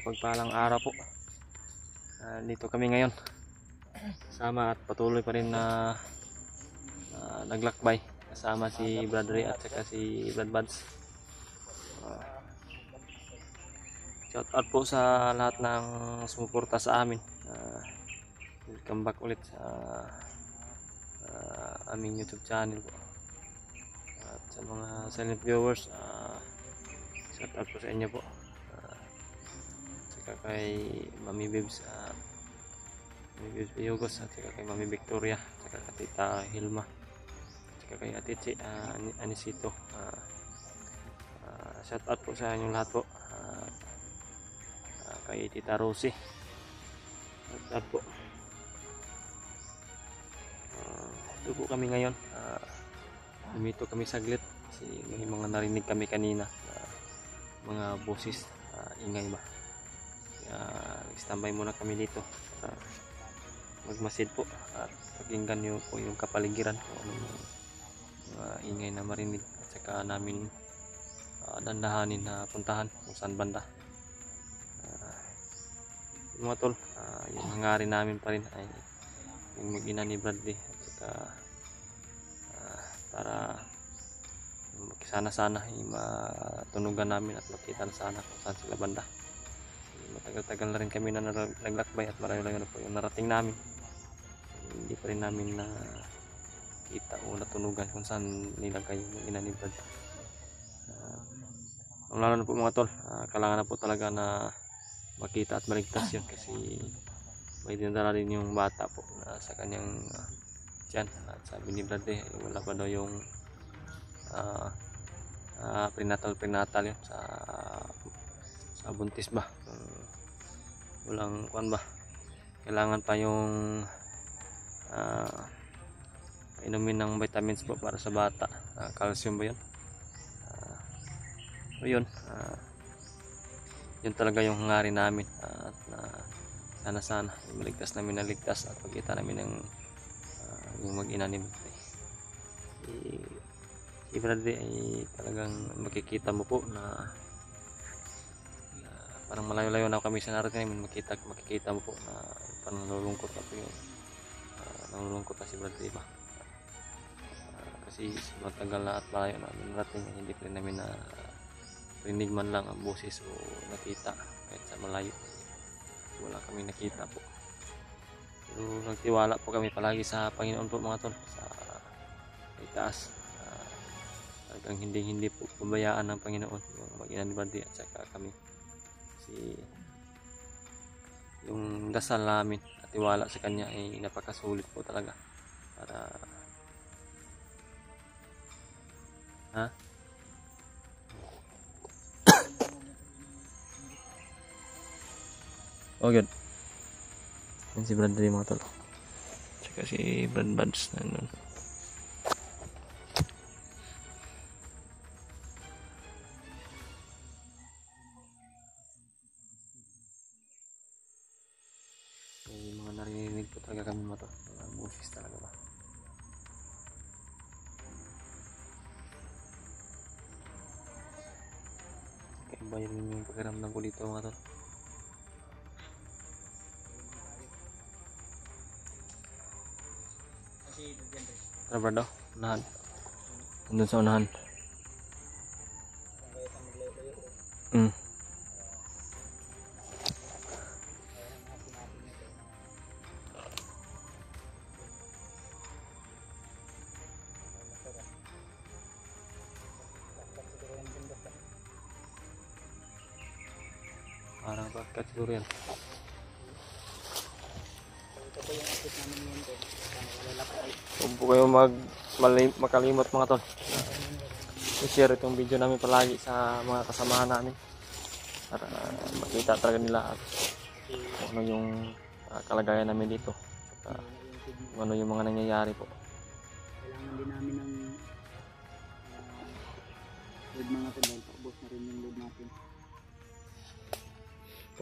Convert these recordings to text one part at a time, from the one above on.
mapagpalang araw po. Dito kami ngayon kasama at patuloy pa rin na naglakbay kasama si Brad Ray at saka si Brad Buds. Shout out po sa lahat ng sumuporta sa amin. Welcome back ulit sa aming YouTube channel po. At sa mga silent viewers, shout out po sa inyo po. Saka kay Mami Bibs, Mami Bibs Piyugos, at saka kay Mami Victoria, saka kay Tita Hilma, saka kay Atichi Anisito. Shout out po sa inyong lahat po. Kay Tita Rosie, shout out po. Ito po kami ngayon. Lumito kami saglit kasi may mga narinig kami kanina, mga boses, ingay ba. Kaya standby muna kami dito para magmasid po at pakinggan nyo po yung kapaligiran kung anong mga ingay na marinig, at saka namin dandahanin na puntahan kung saan banda. Yung mga tol, yung hangarin namin pa rin ay yung mag-ina ni Bradley, at saka para sana matunugan namin at makita na sana kung saan sila banda. Matagal-tagal na rin kami na naglakbay at marami na po yung narating namin. Hindi pa rin namin na kita o natunugan kung saan nilagay yung ina ni Brad. Lalo na po mga tol, kailangan na po talaga na makita at maligtas yun kasi may dinadala rin yung bata po na sa kanyang tiyan. At sabi ni Brad wala pa daw yung prenatal yun sa buntis ba, walang kuan ba, kailangan pa yung inumin ng vitamins po para sa bata, calcium ba yun. So yun, yun talaga yung hangarin namin, at sana maligtas namin, naligtas at pagkita namin ng yung mag-ina ni Bradley. Si Bradley ay talagang makikita mo po na parang malayo-layo na kami sa narating namin, makikita mo po na parang nalulungkot na po yung nalulungkot na si Bradley ba. Kasi matagal na at malayo na narating, hindi pa rin namin na rinig man lang ang boses o nakita kahit sa malayo, wala kami nakita po. Pero nagtiwala po kami palagi sa Panginoon po mga tol, sa itaas. Hanggang hindi po pabayaan ng Panginoon yung mag-ina ni Bradley at saka kami. Kasi yung dasal namin at tiwala sa kanya ay napakasulit po talaga para oh good. Yan si Bradley mga tol, tsaka si Brad Buds na nun. May mga narinig po talaga kami mga tol, mga boses talaga ba. Kaya ba yun yung pakiramdam ko dito mga tol. Tara Brad, unahan. Nandun sa unahan. Parang bakit siguro yan. Huwag po kayo makalimot mga tol, i-share itong video namin palagi sa mga kasamahan namin para makita talaga nila at kung ano yung kalagayan namin dito, at kung ano yung mga nangyayari po. Kailangan din namin ng load mga tol, dahil paubos na rin yung load natin.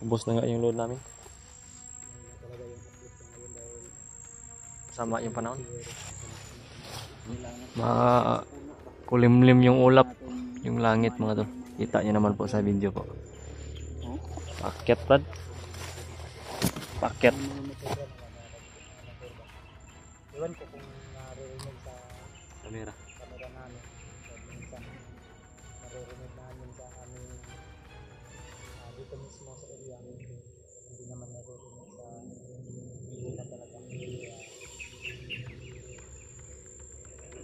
Ubos na nga yung load namin. Talaga yung upload sa ngayon dahil Sama yung panahon. Kulimlim yung ulap, yung langit mga tol. Kita nyo naman po sa video po. Paket Brad. Paket. Yung mga motor na nagkurba. Iwan ko kung naririnig sa Kamera. camera namin. So, minsan naririnig namin sa aming dito mismo sa area. Hindi naman naririnig sa video na talaga. Kaya,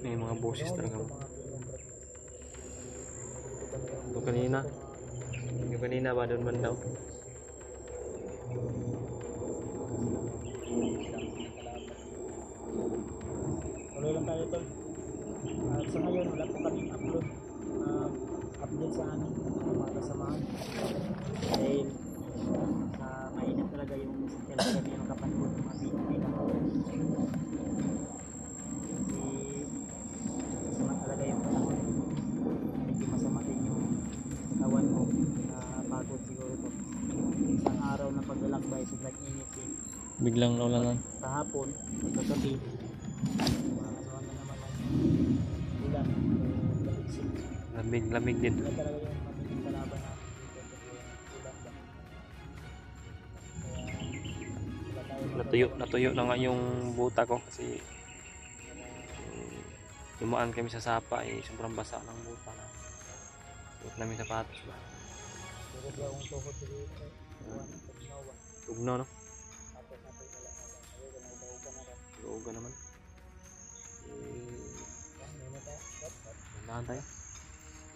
May mga boses yun, talaga. ito mga pinag-broadcast. Ito kanina. Yung kanina ba doon man daw? Tuloy lang tayo tol. At sa ngayon wala po kaming upload sa aming mga kasamahan. Dahil mainit talaga yung kailan kami yung kapanood ng mga video nila. Kasi masama talaga yung panahon. Medyo masama din yung katawan ko na pagod siguro to. Isang araw na paglalakbay sobrang init din. Biglang naulan. Kahapon, pagkagabi, mga na naman ng ulan, baliksik. Lamig din. Wala talaga yung mabiling kalaban natin dito kasi ulan ba. Kaya wala tayo Natuyo na nga yung buta ko kasi dumaan kami sa sapa sobrang basa ng buta na. Suot namin sapatos ba. Pero di akong tuhod dito. Pagnawa. Tugno no? Tapos natin wala na lang. Ayun, nauga na rin. Luoga naman. Yan, yun na tayo. Tandaan tayo.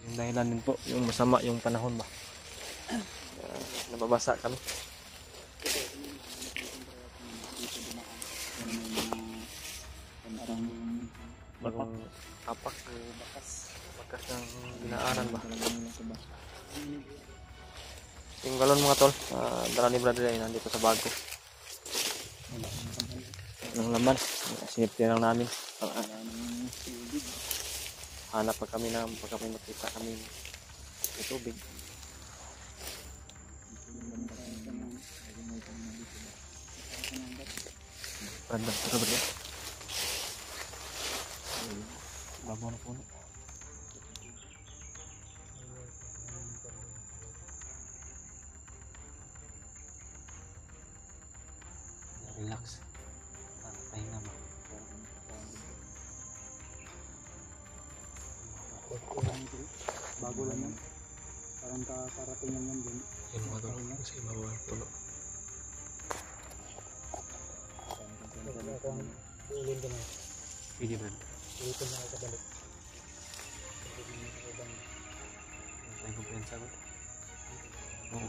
Yung dahilan din po, yung masama yung panahon ba. Nababasa kami. Bagong apak. Bakas ng binaaran ba. Yung galon mga tol, dala ni brother ay nandito sa bag ko. Anong laman? Sinipti lang namin. Hanap pa kami pag kami makita kami sa tubig. Random sa brother. Babaw na puno. Relax. Pahinga ba? Bago lang yan. Parang kakarating lang yan din. Yung mga tol, kasi mabaw ang puno. Uulin ka na. Pili brad. Ulitin na ako kabalik. Tayo kumpensa ko. Oo.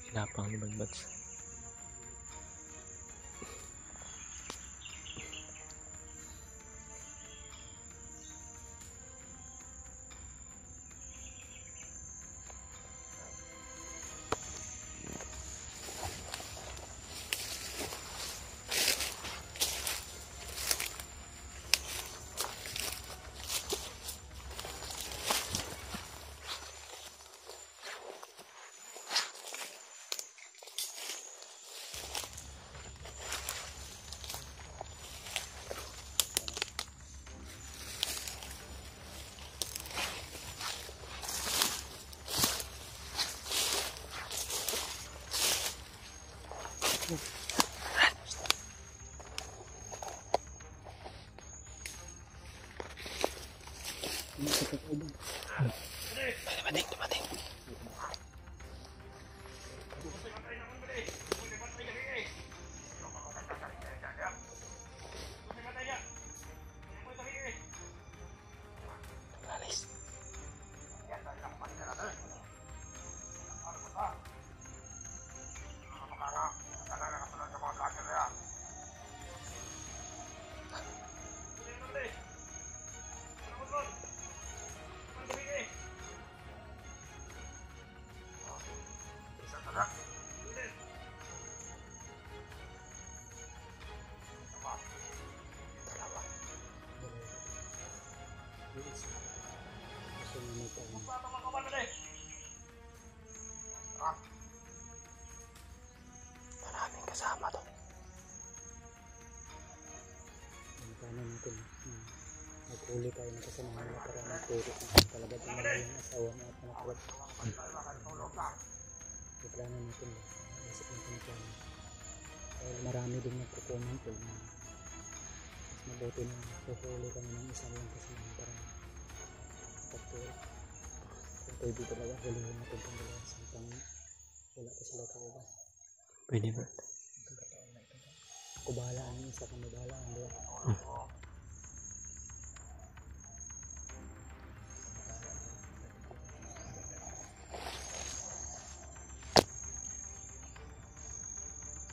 Hinapang ni Badbads. Dumating. Alis. natin. Naghuli tayo ng kasama nila para magturo kung talaga tumala yung asawa niya at nakawad. Yung plano natin ba? Basic natin yung plano. Dahil marami din nagko-comment na mas mabuti na huhuli kami ng isang lang kasama para magturo. Kung pwede talaga hulihin natin itong dalawa sampang wala pa sila kauban. Pwede ba? Ako bahala ang isa kami bahala ang dalawa.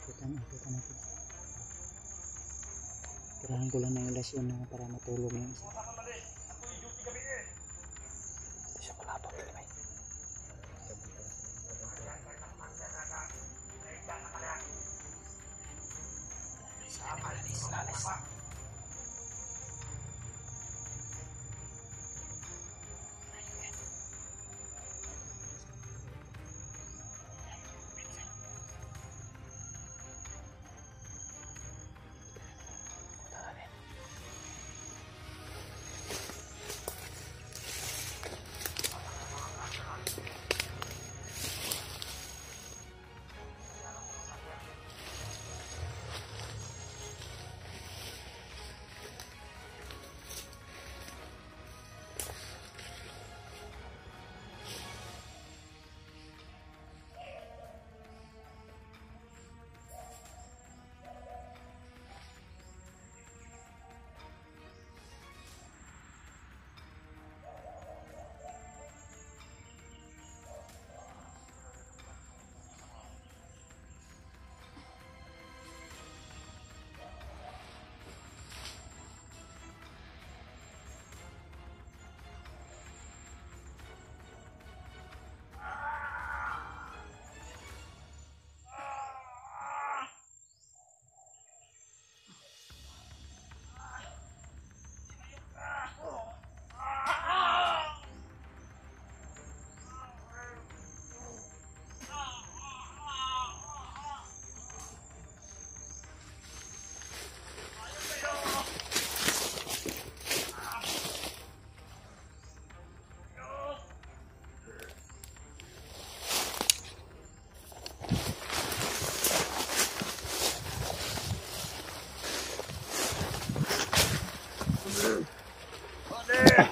Kita natin. Kailangan ko lang ng ilasyon na para matulog yung isa. Siya malapot din may. Alis.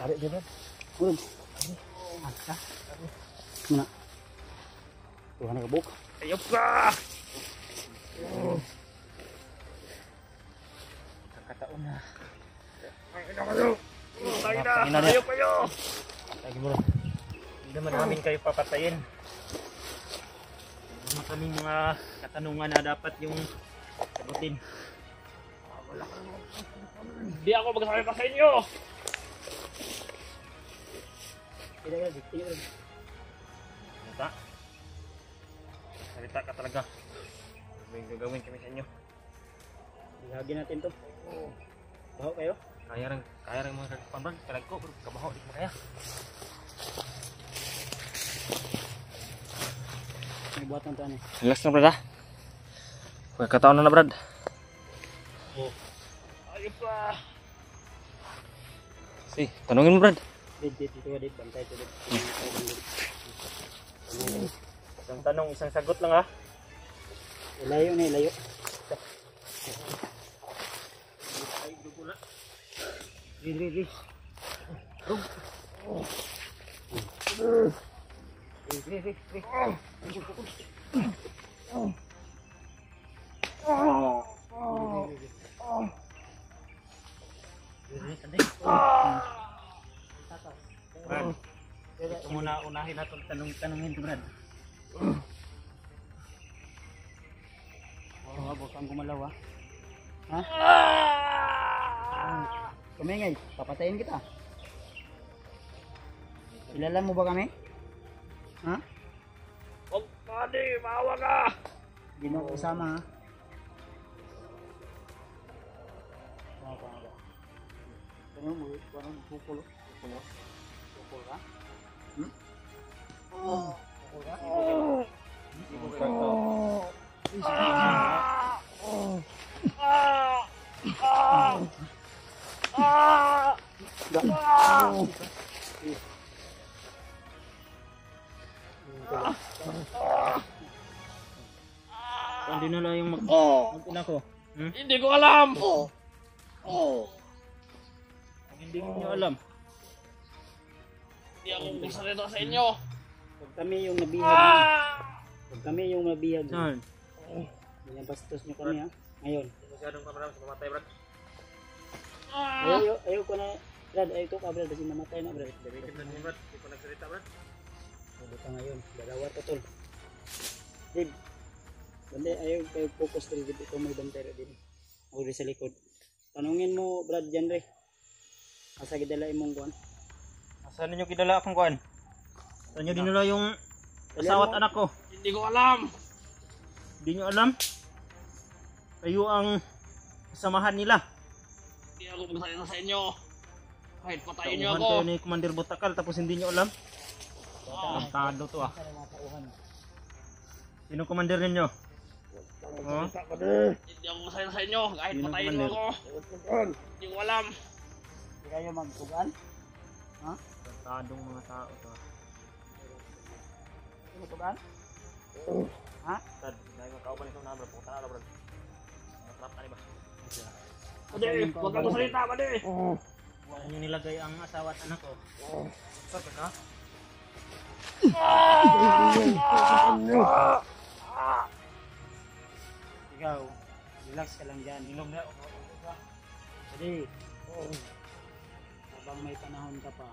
Tarik dia Brad. Burun. Mantap. Mana? Tuhan kebuk. Ayo pa! Kakataon na. Ayo kayo! Lagi bro. Hindi naman namin kayo papatayin. Ano kaming mga katanungan na dapat yung sagutin. Hindi ako magsasabi pa sa inyo! Tidak. Salita ka talaga. May gagawin kami sa inyo. Ihagi natin to. Baho kayo? Kaya rin mga kagpan Brad. Kalag ko, kabaho, di ko kaya. May buhat ng tani. Relax na Brad ha. Pagkataon na Brad. Ayo pa! Si, tanungin mo Brad. Dito bantay to. Isang tanong, isang sagot lang ha. Ilayo na ilayo. Diri. Brad, ito muna unahin natin tanungin to Brad. Huwag kang gumalaw ha. Kumingay, papatayin kita. Kilala mo ba kami? Ha? Huwag pwede, maawa ka! Ginoo kasama ha. Ano mo? Parang pupul ka? Pupul ka? Hindi na lang yung mag-ina ko. Hindi ko alam. Hindi niyo alam. Hindi ako magsalita sa inyo. Pag kami yung nabihag. Pag kami yung nabihag. Saan? Binabastos niyo kami ha. Ngayon. Masyadong kamarami sa mamatay, Brad. Ayaw ko na. Brad, ayaw ko ka Brad. Kasi namatay na Brad. Bikip na niyo, Brad. Hindi ko nagsalita, Brad. Huwag ka ngayon. Dalawa to tol. Dib. Banda ayaw kayo focus tol. Dib ikaw may bantay din. Ako rin sa likod. Tanungin mo Brad dyan re. Asa gidala imong kuan? Saan ninyo kidala akong kuan? Saan nyo dinala yung asawa at anak ko? Hindi ko alam. Hindi nyo alam? Kayo ang kasamahan nila. Hindi ako magsalita sa inyo. Kahit patayin niyo Tauhan ako. kayo ni Commander Butakal tapos hindi nyo alam? Tado to ah. Sino commander ninyo? Oh? Hindi ako magsalita sa inyo. Kahit Sino patayin niyo ako. commander? Hindi ko alam. Hindi kayo magtugan? Ha? Tadong mga tao to ah. Sino tugan? Ha? Tad, dahil makauban itong nabra. Puta na bro. Natrap na ba? Pwede, huwag kang magsalita, pwede. Saan nyo nilagay ang asawa at anak ko? Sabi na? Ikaw, relax ka lang dyan. Inom na. Jadi, habang may panahon ka pa,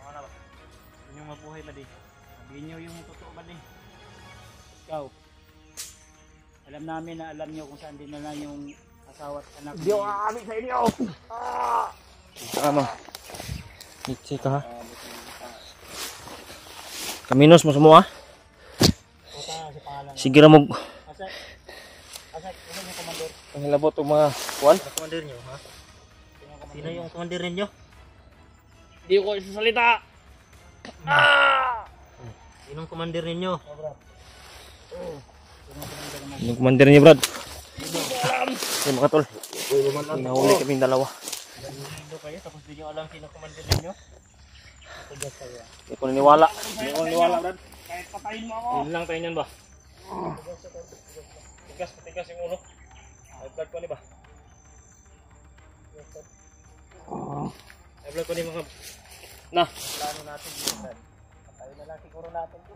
Mga na ba? Inyong mabuhay ba di? Sabihin nyo yung totoo ba di? ikaw, alam namin na alam nyo kung saan din na yung asawa at anak. Hindi ako aamin sa inyo. Ano? Itsi ka ha? Kaminos mo semua? Puta si pangalan. Sige ra mo Asa yung komandor? hilabot og mga kuan? Komandor nyo, ha? Sino yung commander ninyo? Hindi ko isasalita. Sinong commander ninyo? Sobra. Yung commander niyo, Brad? Sige mga tol. Nahuli kami dalawa. Nandito kayo, tapos di nyo alam sino komandor ninyo? Tugas kayo. Hindi ko naniwala. Hindi ko naniwala, Brad. Kahit patayin mo ako. Yun lang tayo niyan ba? Tigas yung ulo. Ay vlog ko ni ba? Ay vlog ko ni mga... Na! Plano natin dito, Brad. Patayin na lang siguro natin to.